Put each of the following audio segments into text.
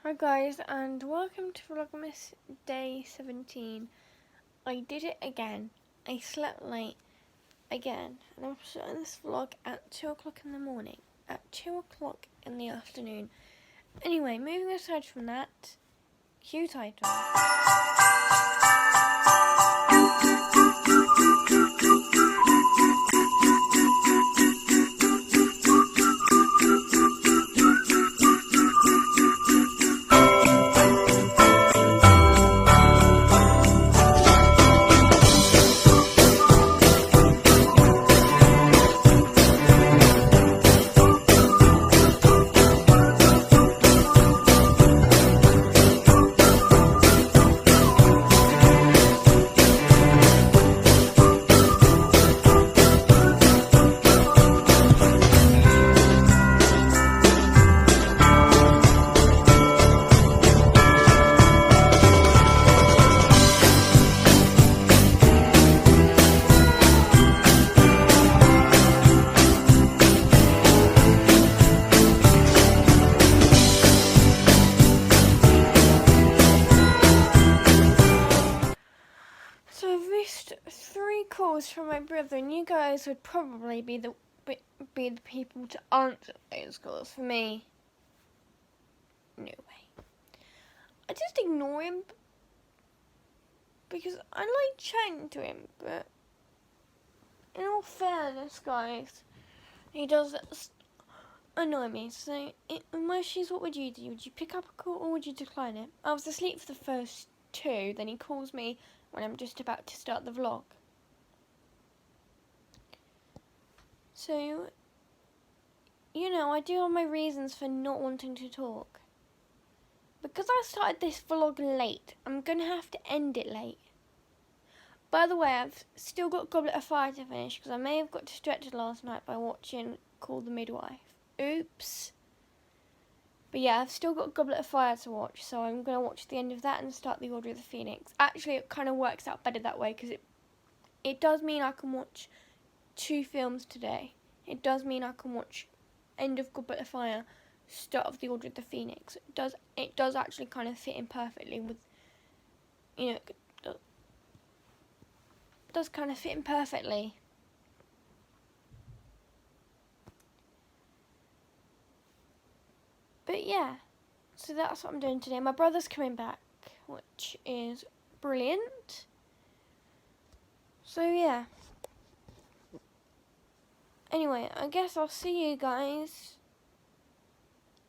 Hi guys, and welcome to Vlogmas day 17. I did it again. I slept late again, and I'm starting this vlog at 2 o'clock in the morning, at 2 o'clock in the afternoon. Anyway, moving aside from that, cue title. So I've missed 3 calls from my brother, and you guys would probably be the people to answer those calls. For me, no way. I just ignore him because I like chatting to him, but in all fairness, guys, he does annoy me. So, in my shoes, what would you do? Would you pick up a call or would you decline it? I was asleep for the first 2, then he calls me when I'm just about to start the vlog. So, you know, I do have my reasons for not wanting to talk. Because I started this vlog late, I'm going to have to end it late. By the way, I've still got Goblet of Fire to finish because I may have got distracted last night by watching Call the Midwife. Oops. But yeah, I've still got Goblet of Fire to watch, so I'm going to watch the end of that and start the Order of the Phoenix. Actually, it kind of works out better that way because it does mean I can watch 2 films today. It does mean I can watch end of Goblet of Fire, start of the Order of the Phoenix. It does actually kind of fit in perfectly with, you know, it does kind of fit in perfectly. But yeah, so that's what I'm doing today. My brother's coming back, which is brilliant. So yeah. Anyway, I guess I'll see you guys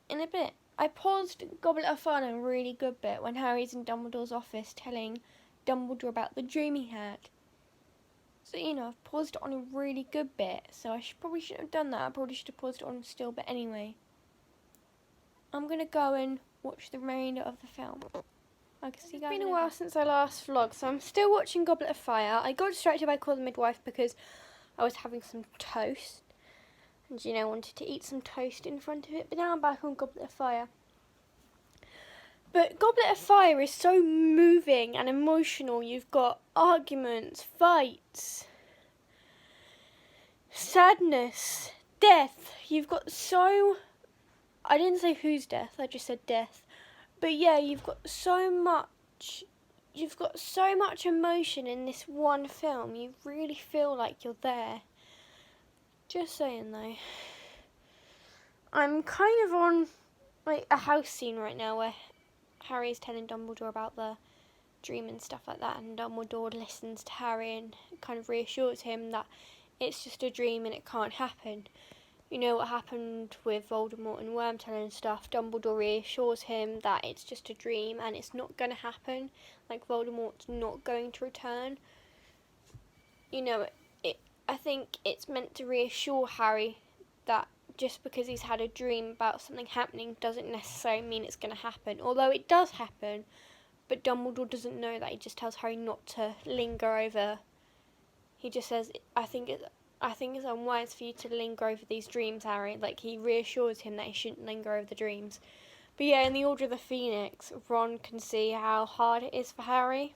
in a bit. I paused Goblet of Fire a really good bit when Harry's in Dumbledore's office telling Dumbledore about the dream he had. So, you know, I've paused it on a really good bit, so I probably shouldn't have done that. I probably should have paused it on still, but anyway. I'm going to go and watch the remainder of the film. I can see you guys. It's been a while since I last vlogged, so I'm still watching Goblet of Fire. I got distracted by Call the Midwife because I was having some toast. And, you know, wanted to eat some toast in front of it, but now I'm back on Goblet of Fire. But Goblet of Fire is so moving and emotional. You've got arguments, fights, sadness, death. You've got so... I didn't say whose death, I just said death. But yeah, you've got so much emotion in this one film. You really feel like you're there. Just saying though. I'm kind of on like a house scene right now where Harry's telling Dumbledore about the dream and stuff like that, and Dumbledore listens to Harry and kind of reassures him that it's just a dream and it can't happen. You know what happened with Voldemort and Wormtail and stuff. Dumbledore reassures him that it's just a dream and it's not going to happen. Like, Voldemort's not going to return. You know, I think it's meant to reassure Harry that just because he's had a dream about something happening doesn't necessarily mean it's going to happen. Although it does happen, but Dumbledore doesn't know that. He just tells Harry not to linger over. He just says, I think it's unwise for you to linger over these dreams, Harry. Like, he reassures him that he shouldn't linger over the dreams. But yeah, in the Order of the Phoenix, Ron can see how hard it is for Harry.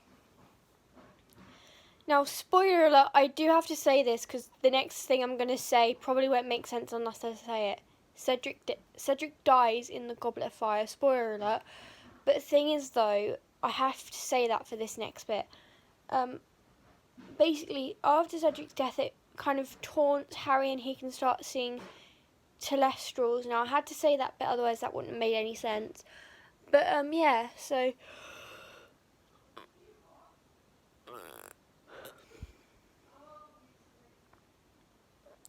Now, spoiler alert, I do have to say this because the next thing I'm going to say probably won't make sense unless I say it. Cedric dies in the Goblet of Fire. Spoiler alert. But the thing is, though, I have to say that for this next bit. Basically, after Cedric's death, it kind of taunts Harry, and he can start seeing Telestrals. Now, I had to say that bit, otherwise that wouldn't have made any sense. But yeah, so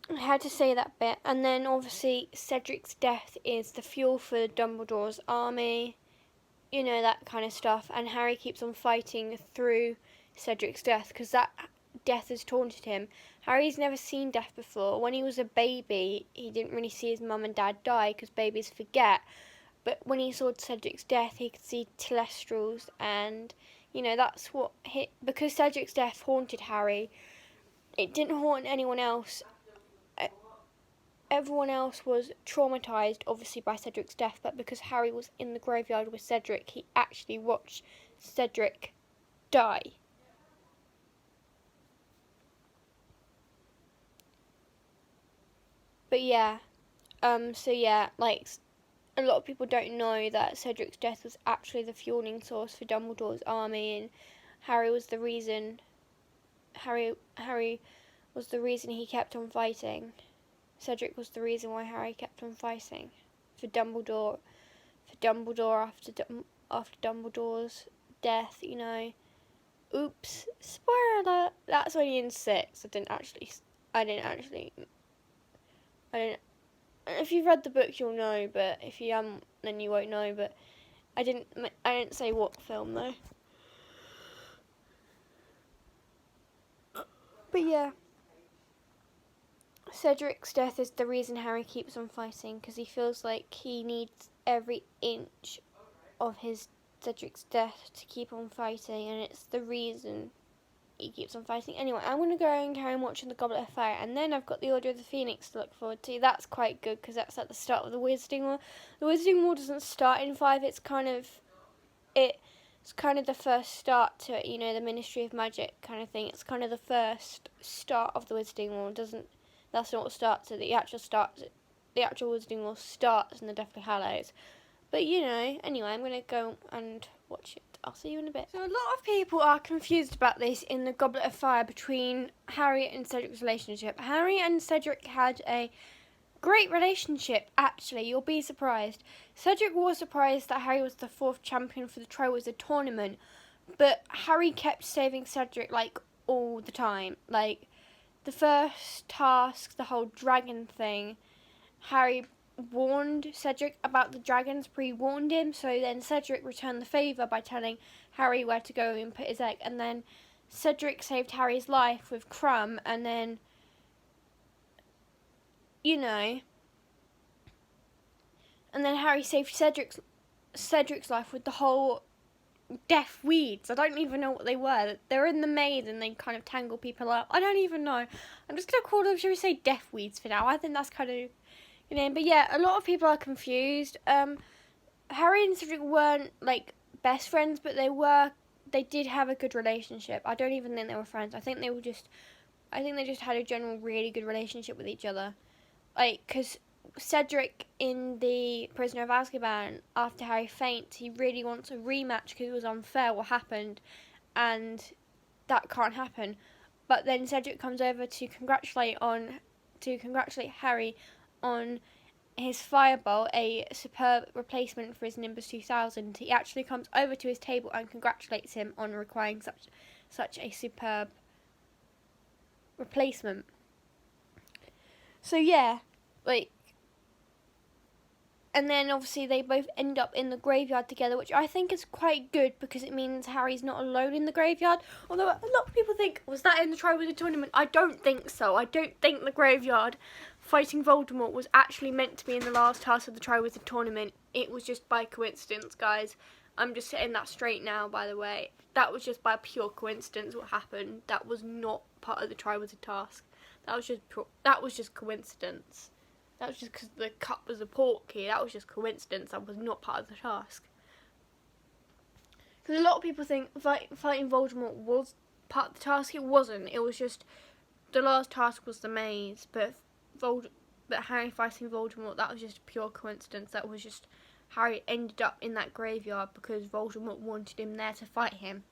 I had to say that bit. And then obviously Cedric's death is the fuel for Dumbledore's army, you know, that kind of stuff. And Harry keeps on fighting through Cedric's death because that death has taunted him. Harry's never seen death before. When he was a baby, he didn't really see his mum and dad die because babies forget. But when he saw Cedric's death, he could see Telestrals, and, you know, that's what hit. Because Cedric's death haunted Harry, it didn't haunt anyone else. Everyone else was traumatised, obviously, by Cedric's death, but because Harry was in the graveyard with Cedric, he actually watched Cedric die. But yeah, so yeah, like, a lot of people don't know that Cedric's death was actually the fueling source for Dumbledore's army, and Harry was the reason. Harry was the reason he kept on fighting. Cedric was the reason why Harry kept on fighting for Dumbledore. After Dumbledore's death, you know. Oops, spoiler alert. That's only in 6. I didn't actually. If you've read the book, you'll know, but if you haven't, then you won't know. But I didn't say what film though. But yeah, Cedric's death is the reason Harry keeps on fighting, because he feels like he needs every inch of Cedric's death to keep on fighting, and it's the reason he keeps on fighting. Anyway, I'm going to go and carry on watching the Goblet of Fire, and then I've got the Order of the Phoenix to look forward to. That's quite good, because that's at the start of the Wizarding War. The Wizarding War doesn't start in 5, it's kind of the first start to it, you know, the Ministry of Magic kind of thing. It's kind of the first start of the Wizarding War. That's not what starts it. The actual Wizarding War starts in the Deathly Hallows. But, you know, anyway, I'm going to go and watch it. I'll see you in a bit. So a lot of people are confused about this in the Goblet of Fire between Harry and Cedric's relationship. Harry and Cedric had a great relationship, actually. You'll be surprised. Cedric was surprised that Harry was the 4th champion for the Triwizard Tournament, but Harry kept saving Cedric, like, all the time. Like, the first task, the whole dragon thing, Harry warned Cedric about the dragons, pre-warned him, so then Cedric returned the favour by telling Harry where to go and put his egg, and then Cedric saved Harry's life with Crumb, and then, you know, and then Harry saved Cedric's life with the whole death weeds. I don't even know what they were. They're in the maze and they kind of tangle people up. I don't even know. I'm just going to call them, shall we say, death weeds for now. I think that's kind of, you know, but yeah, a lot of people are confused. Harry and Cedric weren't, like, best friends, but they did have a good relationship. I don't even think they were friends. I think they just had a general really good relationship with each other. Like, because Cedric in the Prisoner of Azkaban, after Harry faints, he really wants a rematch because it was unfair what happened, and that can't happen. But then Cedric comes over to congratulate Harry on his Firebolt, a superb replacement for his Nimbus 2000. He actually comes over to his table and congratulates him on requiring such a superb replacement. So yeah, like, and then obviously they both end up in the graveyard together, which I think is quite good because it means Harry's not alone in the graveyard. Although a lot of people think, was that in the Triwizard Tournament? I don't think so. I don't think the graveyard fighting Voldemort was actually meant to be in the last task of the Triwizard Tournament. It was just by coincidence, guys. I'm just setting that straight now, by the way. That was just by pure coincidence what happened. That was not part of the Triwizard task. That was just coincidence. That was just because the cup was a portkey. That was just coincidence. That was not part of the task. Because a lot of people think fighting Voldemort was part of the task. It wasn't. It was just the last task was the maze. But But Harry fighting Voldemort, that was just pure coincidence. That was just Harry ended up in that graveyard because Voldemort wanted him there to fight him.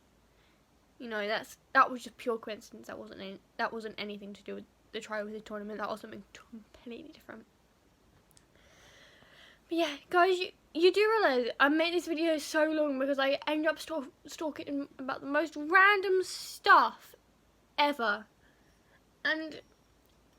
You know, that was just pure coincidence. That wasn't anything to do with the Triwizard Tournament. That was something completely different. But yeah, guys, you do realise I made this video so long because I ended up stalking about the most random stuff ever. And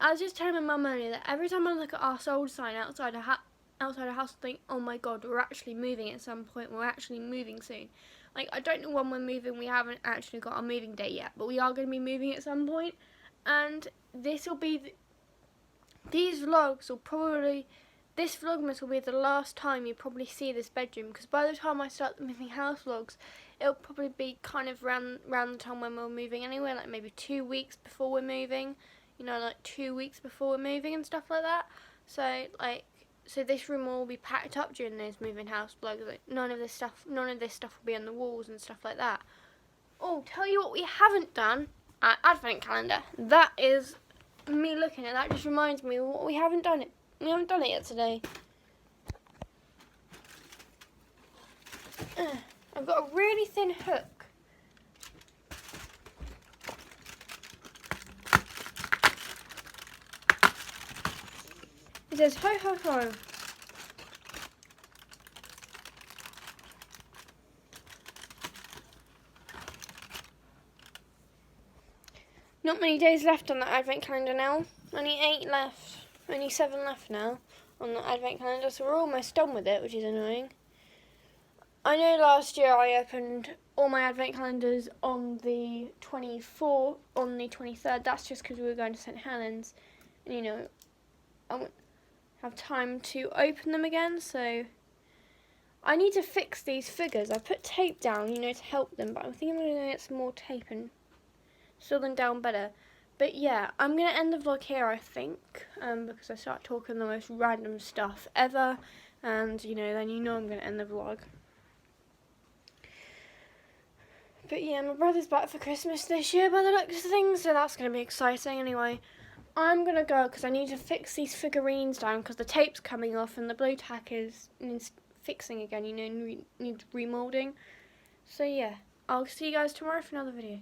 I was just telling my mum earlier that every time I look at our sold sign outside a house, I think, oh my god, we're actually moving at some point. We're actually moving soon. Like, I don't know when we're moving. We haven't actually got our moving date yet, but we are going to be moving at some point. And this will be these vlogs will probably. This Vlogmas will be the last time you probably see this bedroom, because by the time I start the moving house vlogs, it'll probably be kind of around the time when we're moving anyway, like maybe 2 weeks before we're moving, you know, like 2 weeks before we're moving and stuff like that. So this room will all be packed up during those moving house vlogs. Like, none of this stuff will be on the walls and stuff like that. Oh, tell you what we haven't done, advent calendar. That is me looking at that. Just reminds me of what we haven't done it. We haven't done it yet today. I've got a really thin hook. It says ho ho ho. Not many days left on that advent calendar now. Only 8 left. Only 7 left now on the advent calendar, so we're almost done with it, which is annoying. I know last year I opened all my advent calendars on the 24th, on the 23rd. That's just because we were going to St Helens, and you know, I won't have time to open them again, so I need to fix these figures. I put tape down, you know, to help them, but I think I'm going to get some more tape and sew them down better. But yeah, I'm going to end the vlog here, I think, because I start talking the most random stuff ever, and, you know, then you know I'm going to end the vlog. But yeah, my brother's back for Christmas this year by the looks of things, so that's going to be exciting. Anyway, I'm going to go because I need to fix these figurines down because the tape's coming off and the blue tack needs fixing again, you know, needs remoulding. So yeah, I'll see you guys tomorrow for another video.